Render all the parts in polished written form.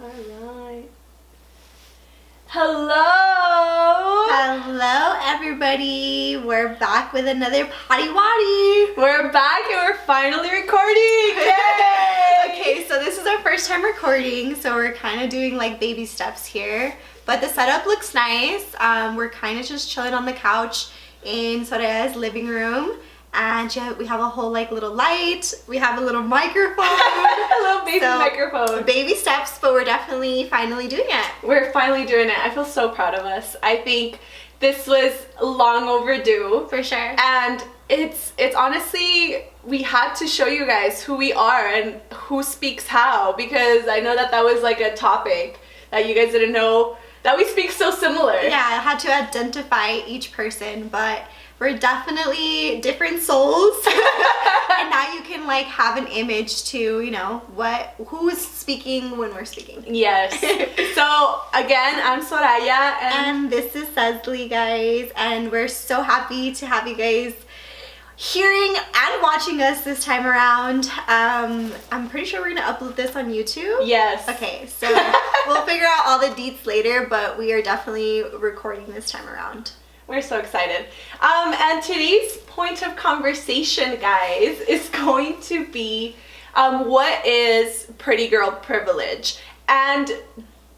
Alright. Hello everybody. We're back with another Potty Waddy. We're back and we're finally recording. Yay! Okay, so this is our first time recording, so we're kind of doing like baby steps here, but the setup looks nice. We're kind of just chilling on the couch in Soraya's living room. And yeah, we have a whole like little light. We have a little microphone. A little baby microphone. Baby steps, but we're definitely finally doing it. We're finally doing it. I feel so proud of us. I think this was long overdue. For sure. And it's honestly, we had to show you guys who we are and who speaks how, because I know that was like a topic that you guys didn't know, that we speak so similar. Yeah, I had to identify each person, but we're definitely different souls. And now you can like have an image to, you know, who's speaking when we're speaking. Yes. So again, I'm Soraya and this is Cecily, guys, and we're so happy to have you guys hearing and watching us this time around. I'm pretty sure we're gonna upload this on YouTube. Yes. Okay, so we'll figure out all the deets later, but we are definitely recording this time around. We're so excited. And today's point of conversation, guys, is going to be what is pretty girl privilege? And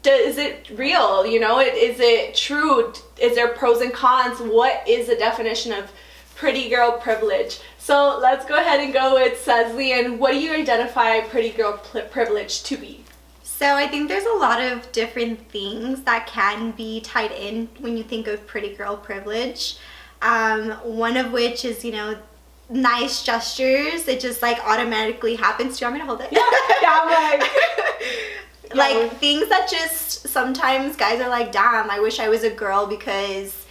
is it real? You know, is it true? Is there pros and cons? What is the definition of pretty girl privilege? So let's go ahead and go with Cecily. And what do you identify pretty girl privilege to be? So I think there's a lot of different things that can be tied in when you think of pretty girl privilege. One of which is, you know, nice gestures. It just like automatically happens. Do you want me to hold it? Yeah, I'm like... Like things that just sometimes guys are like, damn, I wish I was a girl, because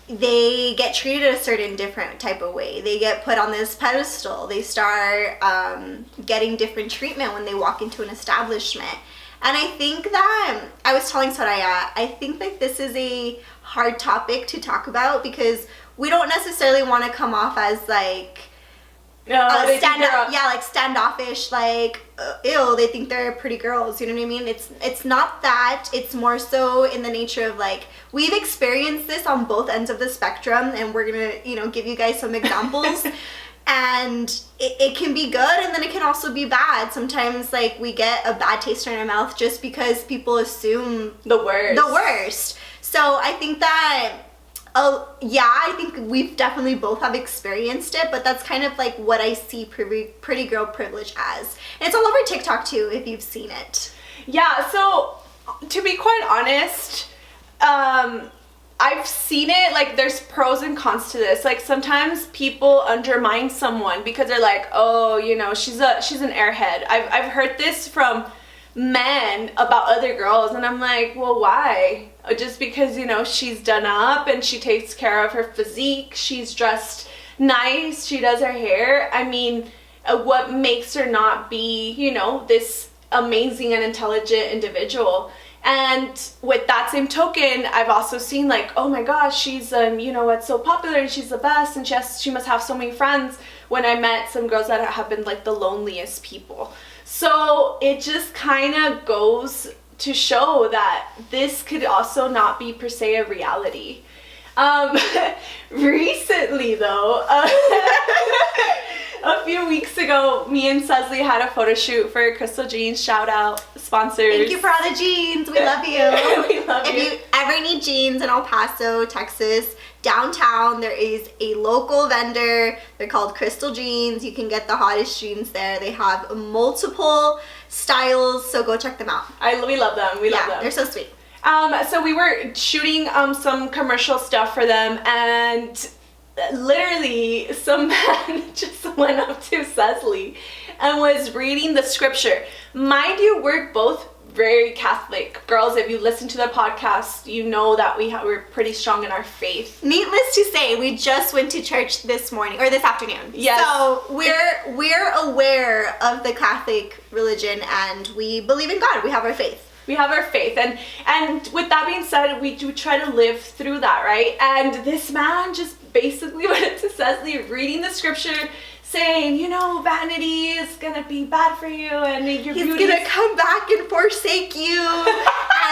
they get treated a certain different type of way. They get put on this pedestal. They start getting different treatment when they walk into an establishment. And I think that, I was telling Soraya, I think that this is a hard topic to talk about, because we don't necessarily want to come off as like standoffish, like ew, they think they're pretty girls, you know what I mean? It's not that. It's more so in the nature of like, we've experienced this on both ends of the spectrum, and we're gonna, you know, give you guys some examples. And it can be good, and then it can also be bad. Sometimes like we get a bad taste in our mouth just because people assume the worst. So I think that I think we've definitely both have experienced it, but that's kind of like what I see pretty girl privilege as. And it's all over TikTok too, if you've seen it. Yeah, so to be quite honest, I've seen it, like there's pros and cons to this. Like sometimes people undermine someone because they're like, oh, you know, she's an airhead. I've heard this from men about other girls, and I'm like, well, why? Just because, you know, she's done up and she takes care of her physique, she's dressed nice, she does her hair. I mean, what makes her not be, you know, this amazing and intelligent individual? And with that same token, I've also seen like, oh my gosh, she's you know what, so popular and she's the best, and she must have so many friends, when I met some girls that have been like the loneliest people. So it just kind of goes to show that this could also not be per se a reality. Recently though, a few weeks ago, me and Cecily had a photo shoot for Crystal Jeans. Shout out, sponsors. Thank you for all the jeans. We love you. We love you. If you ever need jeans in El Paso, Texas, downtown, there is a local vendor. They're called Crystal Jeans. You can get the hottest jeans there. They have multiple styles, so go check them out. We love them. We love them. They're so sweet. So we were shooting some commercial stuff for them, and literally some man just went up to Cecily and was reading the scripture. Mind you, we're both very Catholic girls. If you listen to the podcast, you know that we're pretty strong in our faith. Needless to say, we just went to church this morning, or this afternoon. Yes. So we're aware of the Catholic religion, and we believe in God. We have our faith. We have our faith, and with that being said, we do try to live through that, right? And this man just basically went to Cecily reading the scripture, saying, you know, vanity is gonna be bad for you and your He's beauty. gonna come back and forsake you.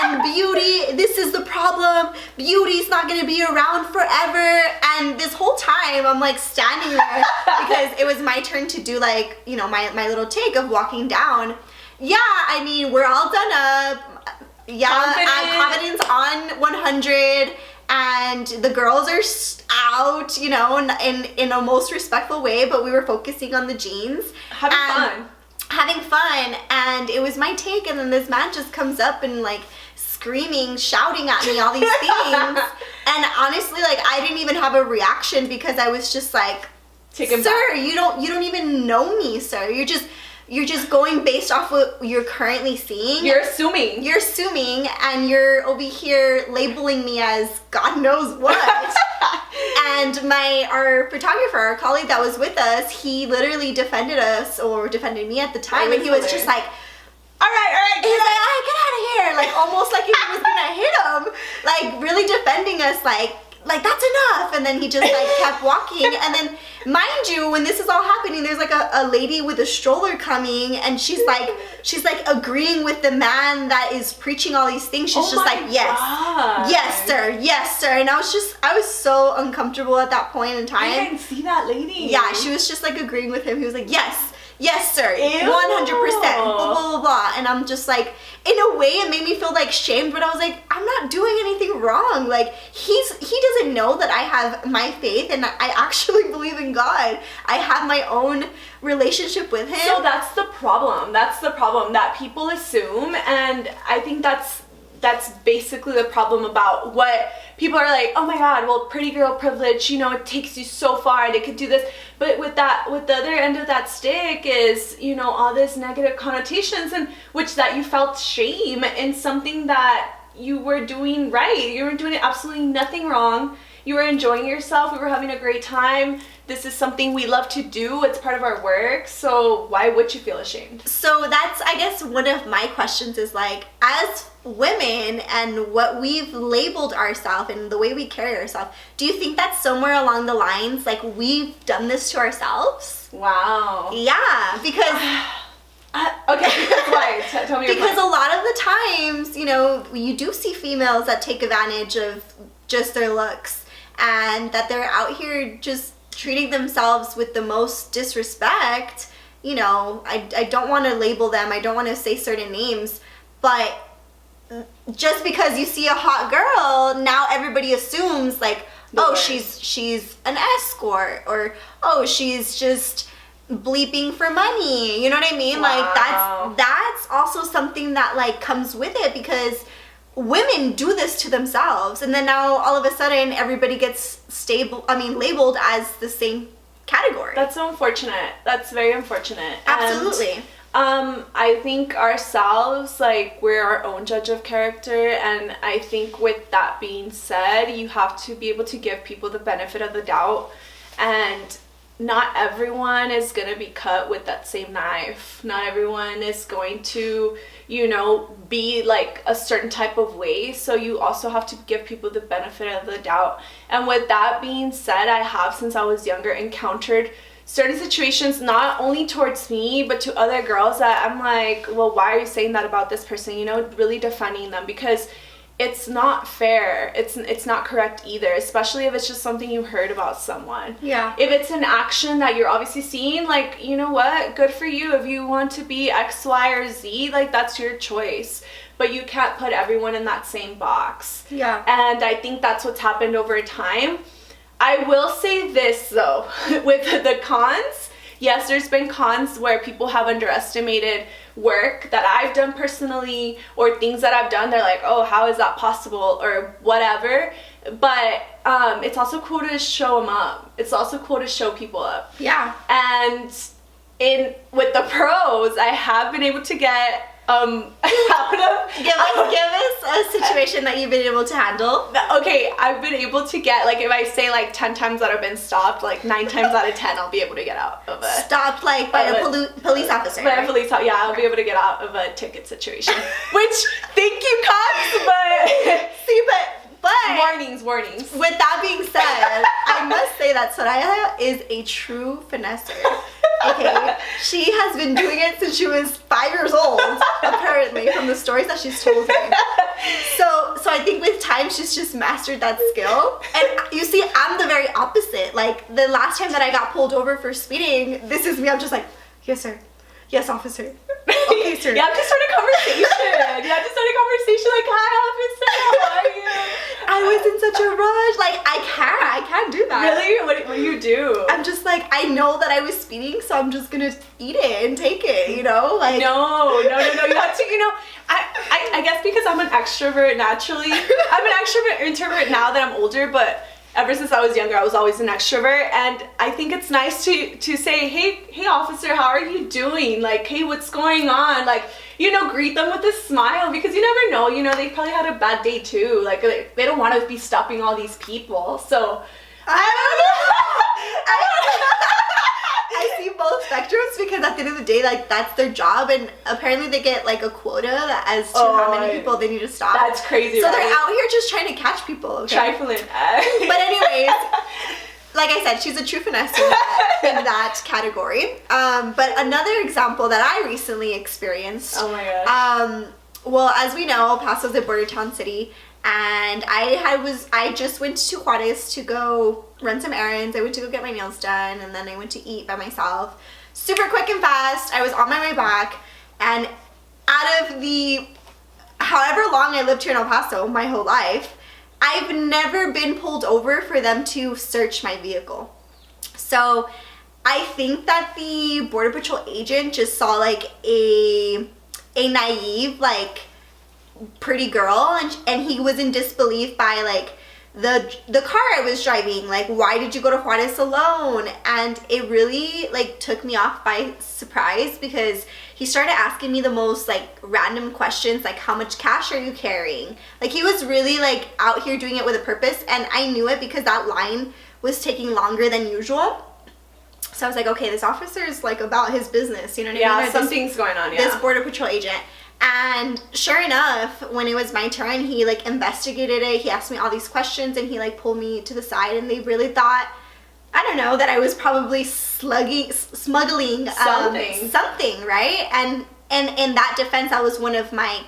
And beauty, this is the problem. Beauty's not gonna be around forever. And this whole time I'm like standing there because it was my turn to do like, you know, my little take of walking down. Yeah, I mean, we're all done up. Yeah, confidence on 100. And the girls are out, you know, in a most respectful way, but we were focusing on the jeans. Having fun. And it was my take, and then this man just comes up and like screaming, shouting at me all these things. And honestly, like, I didn't even have a reaction because I was just like, sir, you don't even know me, sir. You're just going based off what you're currently seeing. You're assuming, and you're over here labeling me as God knows what. And our photographer, our colleague that was with us, he literally defended us, or defended me at the time, and he was just like, all right. He's like, all right, get out of here. Like, almost like he was gonna hit him. Like, really defending us, like that's enough. And then he just like kept walking. And then, mind you, when this is all happening, there's like a lady with a stroller coming, and she's like agreeing with the man that is preaching all these things. She's just like, yes sir. And I was so uncomfortable at that point in time. I didn't see that lady. Yeah, she was just like agreeing with him. He was like, yes sir, 100%, blah, blah, blah. And I'm just like, in a way it made me feel like shamed, but I was like, I'm not doing anything wrong. Like, he doesn't know that I have my faith and I actually believe in God. I have my own relationship with him. So that's the problem that people assume, and I think that's basically the problem about what people are like, oh my God, well, pretty girl privilege, you know, it takes you so far and it could do this. But with the other end of that stick is, you know, all this negative connotations, and which that you felt shame in something that you were doing right. You were doing absolutely nothing wrong. You were enjoying yourself. We were having a great time. This is something we love to do. It's part of our work. So why would you feel ashamed? So that's, I guess, one of my questions is like, as women and what we've labeled ourselves and the way we carry ourselves, do you think that somewhere along the lines, like, we've done this to ourselves? Wow. Yeah, because... okay, why? Tell me your Because point. a lot of the times, you know, you do see females that take advantage of just their looks, and that they're out here just treating themselves with the most disrespect. You know, I don't want to label them, I don't want to say certain names, but just because you see a hot girl, now everybody assumes like, oh, she's an escort, or oh, she's just bleeping for money. You know what I mean? Wow. Like, that's also something that like comes with it, because women do this to themselves, and then now all of a sudden everybody gets labeled as the same category. That's so unfortunate. That's very unfortunate. Absolutely. And, I think ourselves, like, we're our own judge of character, and I think with that being said, you have to be able to give people the benefit of the doubt, and not everyone is going to be cut with that same knife. Not everyone is going to, you know, be like a certain type of way. So you also have to give people the benefit of the doubt. And with that being said, I have, since I was younger, encountered certain situations, not only towards me, but to other girls, that I'm like, well, why are you saying that about this person? You know, really defending them, because it's not fair. It's not correct either, especially if it's just something you heard about someone. Yeah. If it's an action that you're obviously seeing, like, you know what, good for you. If you want to be X, Y, or Z, like, that's your choice. But you can't put everyone in that same box. Yeah. And I think that's what's happened over time. I will say this though, with the cons, yes, there's been cons where people have underestimated work that I've done personally, or things that I've done. They're like, oh, how is that possible, or whatever. But it's also cool to show them up. It's also cool to show people up. Yeah. And with the pros, I have been able to get give us a situation that you've been able to handle. Okay, I've been able to get, like, if I say like 10 times that I've been stopped, like 9 times out of 10 I'll be able to get out of a stopped, like, by a police officer. By a police officer, yeah, I'll be able to get out of a ticket situation. Which, thank you, cops, but see, but But Warnings. with that being said, I must say that Soraya is a true finesser. Okay, she has been doing it since she was 5 years old, apparently, from the stories that she's told me. So I think with time, she's just mastered that skill. And you see, I'm the very opposite. Like, the last time that I got pulled over for speeding, this is me. I'm just like, yes, sir. Yes, officer. Okay, sir. You have to start a conversation. Like, hi, officer, how are you? I was in such a rush. Like, I can't do that. Really? What do you do? I'm just like, I know that I was speeding, so I'm just gonna eat it and take it, you know? Like, No. You have to, I guess because I'm an extrovert naturally. I'm an extrovert introvert now that I'm older, but ever since I was younger, I was always an extrovert, and I think it's nice to say, hey officer, how are you doing? Like, hey, what's going on? Like, greet them with a smile, because you never know, they probably had a bad day too. Like they don't want to be stopping all these people. So I see both spectrums, because at the end of the day, like, that's their job, and apparently they get like a quota as to how many people they need to stop. That's crazy. So right? they're out here just trying to catch people. Okay? Trifling. But anyways, like I said, she's a true finesse in that category. But another example that I recently experienced. Oh my gosh. Well, as we know, El Paso's a border town city, and I just went to Juarez to go run some errands. I went to go get my nails done, and then I went to eat by myself. Super quick and fast. I was on my way back, and out of the however long I lived here in El Paso, my whole life, I've never been pulled over for them to search my vehicle. So I think that the Border Patrol agent just saw like a naive, like, pretty girl, and he was in disbelief by like the car I was driving. Like, why did you go to Juarez alone? And it really like took me off by surprise, because he started asking me the most like random questions, like, how much cash are you carrying? Like, he was really like out here doing it with a purpose, and I knew it because that line was taking longer than usual. So I was like, okay, this officer is like about his business, you know what I mean? Yeah, something's going on. This Border Patrol agent. And sure enough, when it was my turn, he like investigated it. He asked me all these questions, and he like pulled me to the side, and they really thought, I don't know, that I was probably smuggling something, right? And in that defense, that was one of my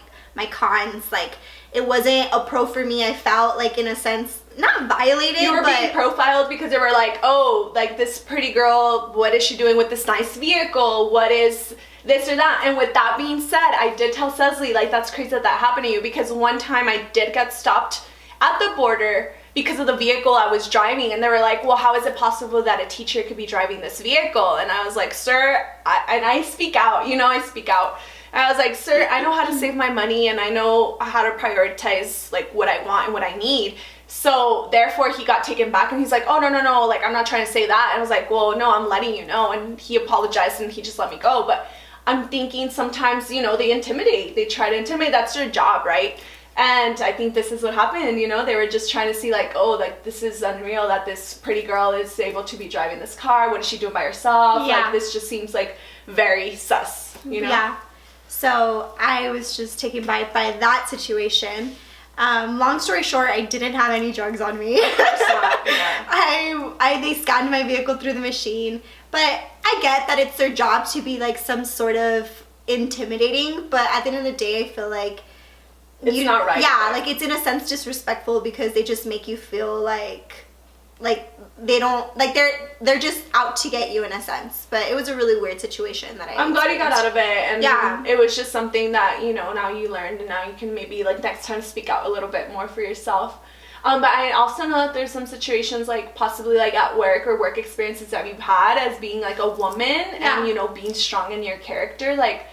cons. Like, it wasn't a pro for me. I felt like, in a sense, not violated. You were being profiled because they were like, oh, like, this pretty girl, what is she doing with this nice vehicle? What is this or that? And with that being said, I did tell Cecily, like, that's crazy that happened to you, because one time I did get stopped at the border because of the vehicle I was driving, and they were like, well, how is it possible that a teacher could be driving this vehicle? And I was like, sir, I speak out, I speak out. And I was like, sir, I know how to save my money, and I know how to prioritize like what I want and what I need. So therefore he got taken back, and he's like, oh, no, like, I'm not trying to say that. And I was like, well, no, I'm letting you know. And he apologized, and he just let me go. But I'm thinking sometimes, they intimidate. They try to intimidate. That's their job, right? And I think this is what happened. They were just trying to see like, oh, like, this is unreal that this pretty girl is able to be driving this car. What is she doing by herself? Yeah. Like, this just seems like very sus, Yeah. So I was just taken by that situation. Long story short, I didn't have any drugs on me. Yeah. They scanned my vehicle through the machine, but I get that it's their job to be like some sort of intimidating, but at the end of the day, I feel like it's not right. Yeah, like, it's in a sense disrespectful, because they just make you feel like they don't, like, they're just out to get you in a sense. But it was a really weird situation that I'm glad you got out of it, and yeah, it was just something that now you learned, and now you can maybe like next time speak out a little bit more for yourself. But I also know that there's some situations, like possibly like at work or work experiences that you've had as being like a woman, and being strong in your character, like,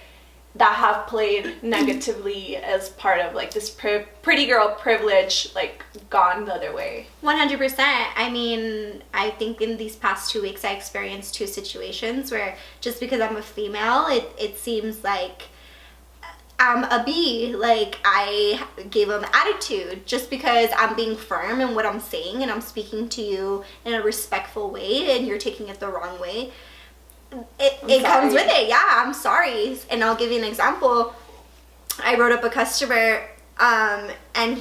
that have played negatively as part of like this pretty girl privilege, like, gone the other way. 100%. I mean, I think in these past 2 weeks I experienced 2 situations where just because I'm a female, it seems like I'm a B. Like, I gave them attitude just because I'm being firm in what I'm saying, and I'm speaking to you in a respectful way, and you're taking it the wrong way. It comes with it. Yeah, I'm sorry. And I'll give you an example. I wrote up a customer And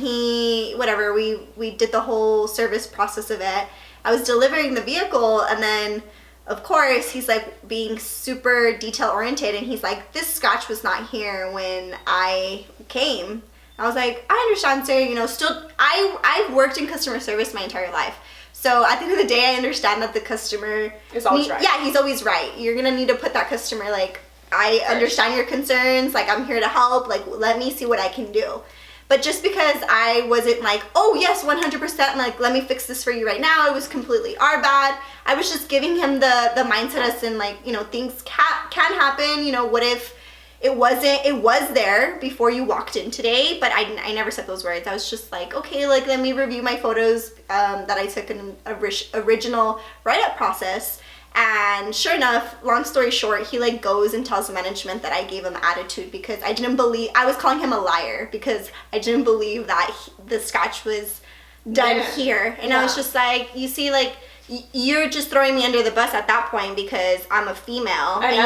we did the whole service process of it. I was delivering the vehicle, and then of course he's like being super detail oriented, and he's like, this scratch was not here when I came. I was like, I understand, sir. You know, still I've worked in customer service my entire life. So at the end of the day, I understand that the customer is always right. Yeah, he's always right. You're gonna need to put that customer, like, I understand your concerns, like, I'm here to help, like, let me see what I can do. But just because I wasn't like, oh yes, 100%, like, let me fix this for you right now, it was completely our bad. I was just giving him the mindset as in, like, you know, things can happen. You know, what if it was there before you walked in today, but I never said those words. I was just like, okay, like, let me review my photos that I took in original write-up process. And sure enough, long story short, he like goes and tells management that I gave him attitude because I was calling him a liar because I didn't believe that the scratch was done here. And I was just like, you see, like, you're just throwing me under the bus at that point because I'm a female and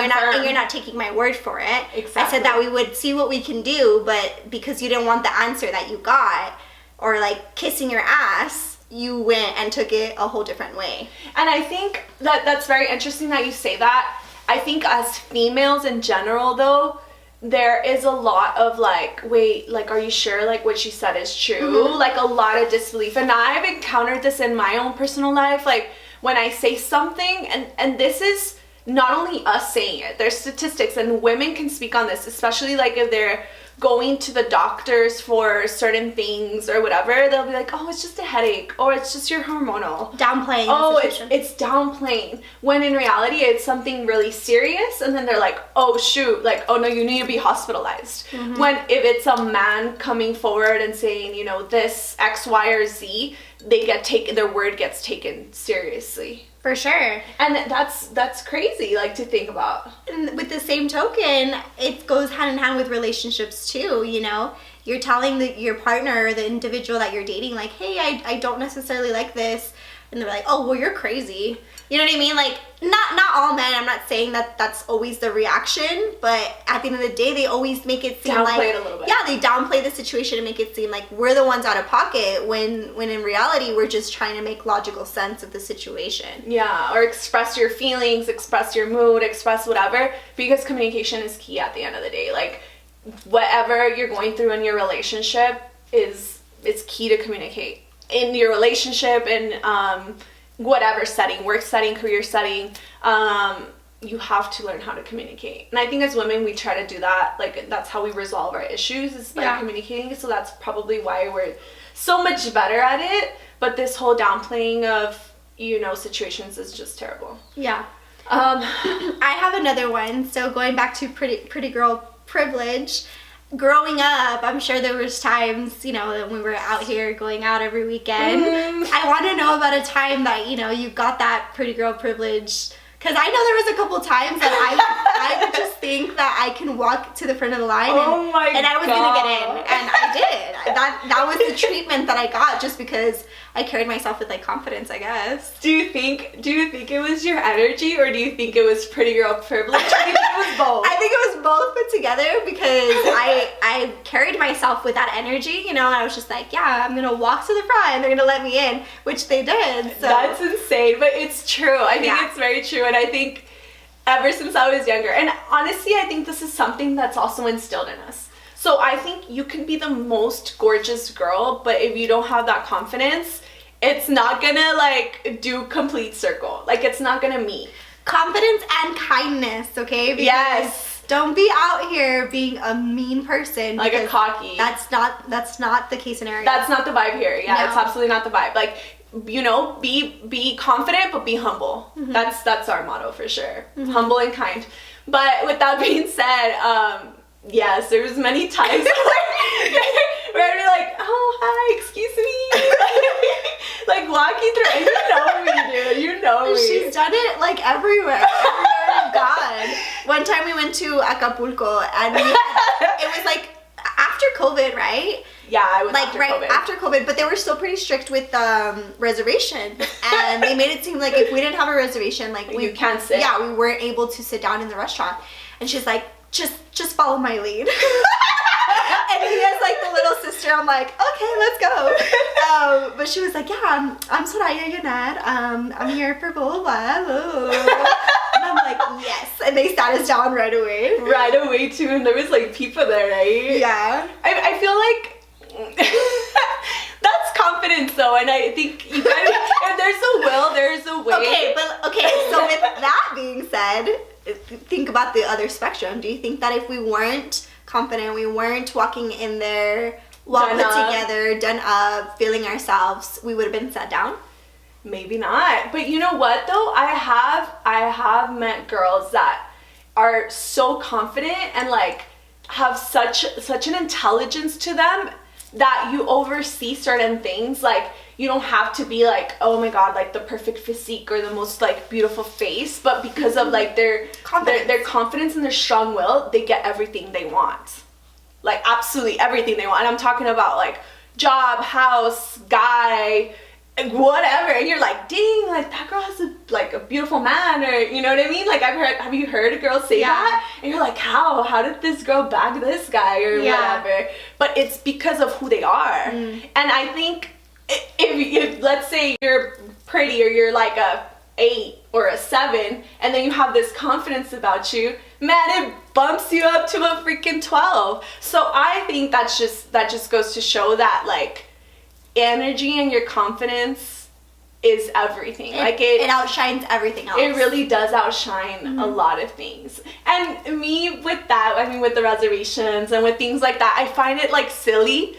you're not taking my word for it. Exactly. I said that we would see what we can do, but because you didn't want the answer that you got, or like kissing your ass, you went and took it a whole different way. And I think that's very interesting that you say that. I think as females in general, though, there is a lot of like, wait, like, are you sure like what she said is true? Mm-hmm. Like a lot of disbelief. And I've encountered this in my own personal life. Like when I say something, and this is not only us saying it, there's statistics, and women can speak on this, especially like if they're going to the doctors for certain things or whatever, they'll be like, oh, it's just a headache, or it's just your hormonal. Downplaying. Oh, it's downplaying. When in reality, it's something really serious, and then they're like, oh, shoot, like, oh, no, you need to be hospitalized. Mm-hmm. When if it's a man coming forward and saying, you know, this X, Y, or Z, their word gets taken seriously. For sure. And that's crazy, like, to think about. And with the same token, it goes hand in hand with relationships too, you know? You're telling your partner or the individual that you're dating, like, hey, I don't necessarily like this. And they're like, oh, well, you're crazy. You know what I mean? Like, not all men. I'm not saying that that's always the reaction, but at the end of the day, they always make it seem downplay it a little bit. Yeah, they downplay the situation and make it seem like we're the ones out of pocket when in reality, we're just trying to make logical sense of the situation. Yeah, or express your feelings, express your mood, express whatever, because communication is key at the end of the day. Like, whatever you're going through in your relationship it's key to communicate. In your relationship, in whatever setting, work setting, career setting, you have to learn how to communicate. And I think as women, we try to do that. Like, that's how we resolve our issues, is by communicating. So that's probably why we're so much better at it. But this whole downplaying of, you know, situations is just terrible. Yeah. I have another one. So going back to pretty girl privilege. Growing up, I'm sure there was times, you know, when we were out here going out every weekend. I want to know about a time that, you know, you got that pretty girl privilege. Because I know there was a couple times that I would just think that I can walk to the front of the line and I was going to get in. And I did. That was the treatment that I got just because I carried myself with, like, confidence, I guess. Do you think it was your energy, or do you think it was pretty girl privilege? I think it was both. I think it was both put together because I carried myself with that energy, you know, and I was just like, yeah, I'm going to walk to the front and they're going to let me in, which they did. So. That's insane, but it's true. I think it's very true, and I think ever since I was younger, and honestly, I think this is something that's also instilled in us. So I think you can be the most gorgeous girl, but if you don't have that confidence, it's not gonna, like, do complete circle. Like, it's not gonna meet. Confidence and kindness, okay? Because yes. Don't be out here being a mean person. Like a cocky. That's not the case scenario. That's not the vibe here. Yeah, no. It's absolutely not the vibe. Like, you know, be confident, but be humble. Mm-hmm. That's our motto for sure. Mm-hmm. Humble and kind. But with that being said, yes, there was many times where I'd be like, oh, hi, excuse me. Like, walking through, and you know me, dude. You know me. She's done it, like, everywhere we've gone. One time we went to Acapulco, and it was, like, after COVID, right? Yeah, I was like after right COVID. After COVID, but they were still pretty strict with reservation, and they made it seem like if we didn't have a reservation, like you can't sit. Yeah, we weren't able to sit down in the restaurant. And she's like, just follow my lead. And he has, like, the little sister I'm like, okay, let's go. But she was like, yeah, I'm Soraya Yoned. I'm here for blah, blah, blah. And I'm like, yes. And they sat us down right away. Right away, too. And there was, like, people there, right? Yeah. I feel like that's confidence, though. And I think you gotta, if there's a will, there's a way. Okay, so with that being said, think about the other spectrum. Do you think that if we weren't confident, we weren't walking in there well put together, done up, feeling ourselves, we would have been sat down? Maybe not. But you know what, though? I have met girls that are so confident and, like, have such an intelligence to them that you oversee certain things. Like, you don't have to be like, oh my god, like the perfect physique or the most, like, beautiful face, but because of, like, their confidence and their strong will, they get everything they want. Like, absolutely everything they want. And I'm talking about, like, job, house, guy, whatever. And you're like, dang, like, that girl has a beautiful man, or, you know what I mean? Like, have you heard a girl say that? And you're like, how did this girl bag this guy, or whatever? But it's because of who they are. And I think if let's say you're pretty, or you're like a 8 or a 7, and then you have this confidence about you, man, it bumps you up to a freaking 12. So I think that just goes to show that, like, energy and your confidence is everything. It outshines everything else. It really does outshine a lot of things. And me with that, I mean, with the reservations and with things like that, I find it, like, silly.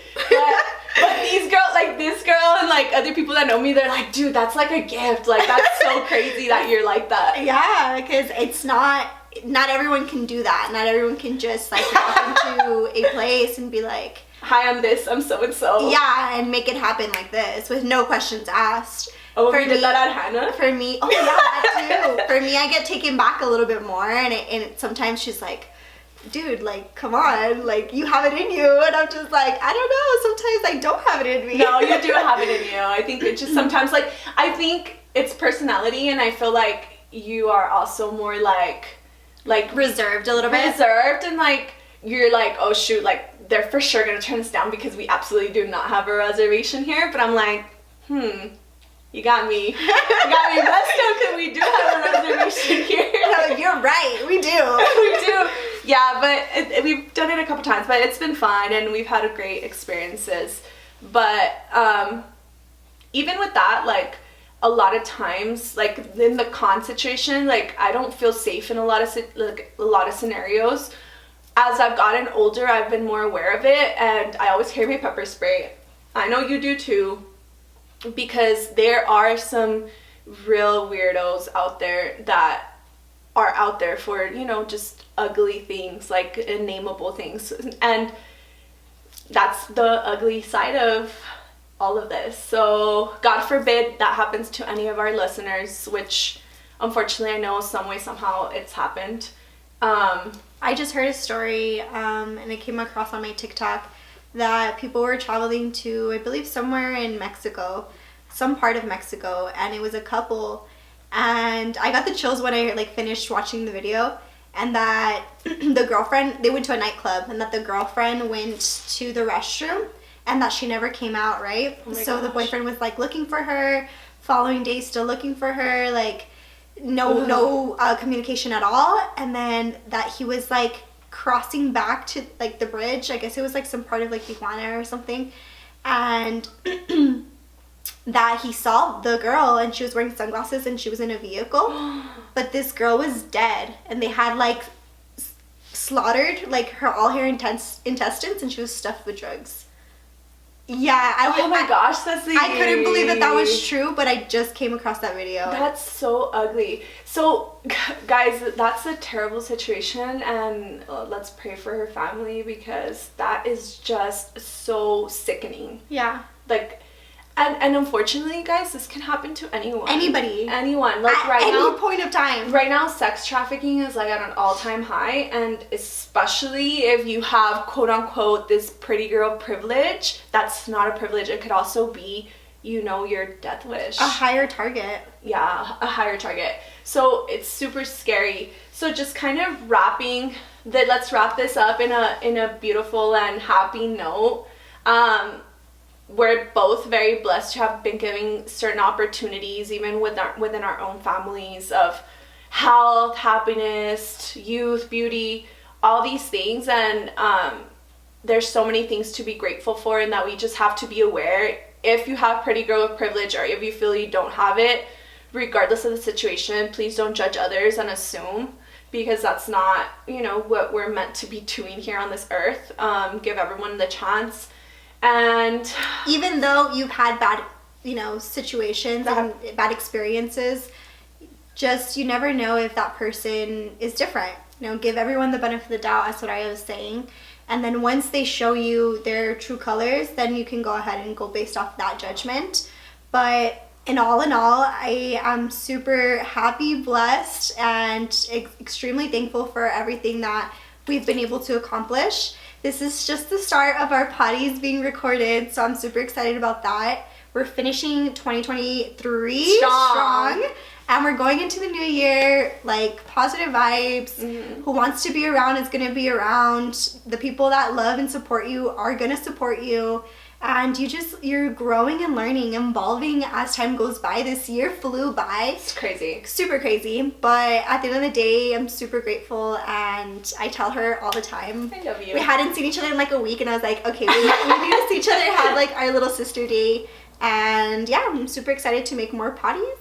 But these girls, like this girl and, like, other people that know me, they're like, dude, that's like a gift. Like, that's so crazy that you're like that. Yeah, because it's not everyone can do that. Not everyone can just, like, walk into a place and be like, hi, I'm this, I'm so-and-so. Yeah, and make it happen like this with no questions asked. Oh, we did that at Hannah? For me, oh yeah, that too. For me, I get taken back a little bit more, and sometimes she's like, dude, like, come on, like, you have it in you. And I'm just like, I don't know, sometimes I don't have it in me. No, you do have it in you. I think it's just sometimes, like, I think it's personality, and I feel like you are also more, like reserved a little bit. Reserved, and, like, you're like, oh shoot, like, they're for sure gonna turn us down because we absolutely do not have a reservation here. But I'm like, you got me. You got me messed up because we do have a reservation here. No, you're right, we do. We do. Yeah, but we've done it a couple times, but it's been fun, and we've had great experiences. But even with that, like, a lot of times, like, in the con situation, like, I don't feel safe in a lot of scenarios. As I've gotten older, I've been more aware of it, and I always carry my pepper spray. I know you do too, because there are some real weirdos out there that are out there for, you know, just ugly things, like unnameable things. And that's the ugly side of all of this. So God forbid that happens to any of our listeners, which unfortunately I know some way, somehow it's happened. I just heard a story, and it came across on my TikTok, that people were traveling to, I believe, somewhere in Mexico, some part of Mexico, and it was a couple, and I got the chills when I, like, finished watching the video, and that the girlfriend, they went to a nightclub, and that the girlfriend went to the restroom, and that she never came out, right? Oh my so gosh. The boyfriend was, like, looking for her, following day still looking for her, like, no communication at all. And then that he was, like, crossing back to, like, the bridge, I guess it was, like, some part of, like, Tijuana or something, and that he saw the girl, and she was wearing sunglasses, and she was in a vehicle, but this girl was dead, and they had, like, slaughtered, like, all her intestines, and she was stuffed with drugs. Yeah, oh my gosh, that's I couldn't believe that was true, but I just came across that video. That's so ugly. So, guys, that's a terrible situation, and let's pray for her family, because that is just so sickening. Yeah. Like, and unfortunately, guys, this can happen to anyone. Anyone. Like, at any point of time. Right now, sex trafficking is, like, at an all-time high, and especially if you have, quote-unquote, this pretty girl privilege. That's not a privilege. It could also be, you know, your death wish. A higher target. Yeah, a higher target. So it's super scary. So just kind of let's wrap this up in a beautiful and happy note. we're both very blessed to have been given certain opportunities, even within our own families, of health, happiness, youth, beauty, all these things. And there's so many things to be grateful for, and that we just have to be aware. If you have pretty girl with privilege, or if you feel you don't have it, regardless of the situation, please don't judge others and assume, because that's not, what we're meant to be doing here on this earth. Give everyone the chance. And even though you've had bad, situations and bad experiences, just, you never know if that person is different. Give everyone the benefit of the doubt, that's what I was saying. And then once they show you their true colors, then you can go ahead and go based off that judgment. But in all, I am super happy, blessed, and extremely thankful for everything that we've been able to accomplish. This is just the start of our potties being recorded, so I'm super excited about that. We're finishing 2023 strong. And we're going into the new year, like, positive vibes. Mm-hmm. Who wants to be around is going to be around. The people that love and support you are going to support you. And you're growing and learning, evolving as time goes by. This year flew by. It's crazy. Super crazy. But at the end of the day, I'm super grateful. And I tell her all the time. I love you. We hadn't seen each other in like a week. And I was like, okay, we need to see each other, have like our little sister day. And yeah, I'm super excited to make more potties.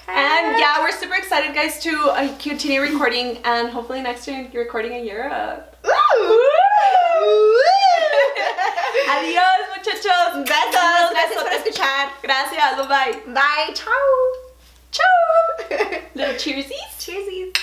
And yeah, we're super excited, guys, to continue recording, and hopefully next year you're recording in Europe. Woo! Adiós, muchachos. Besos. Gracias por escuchar. Gracias. Bye-bye. Bye. Ciao. Little cheersies. Cheersies.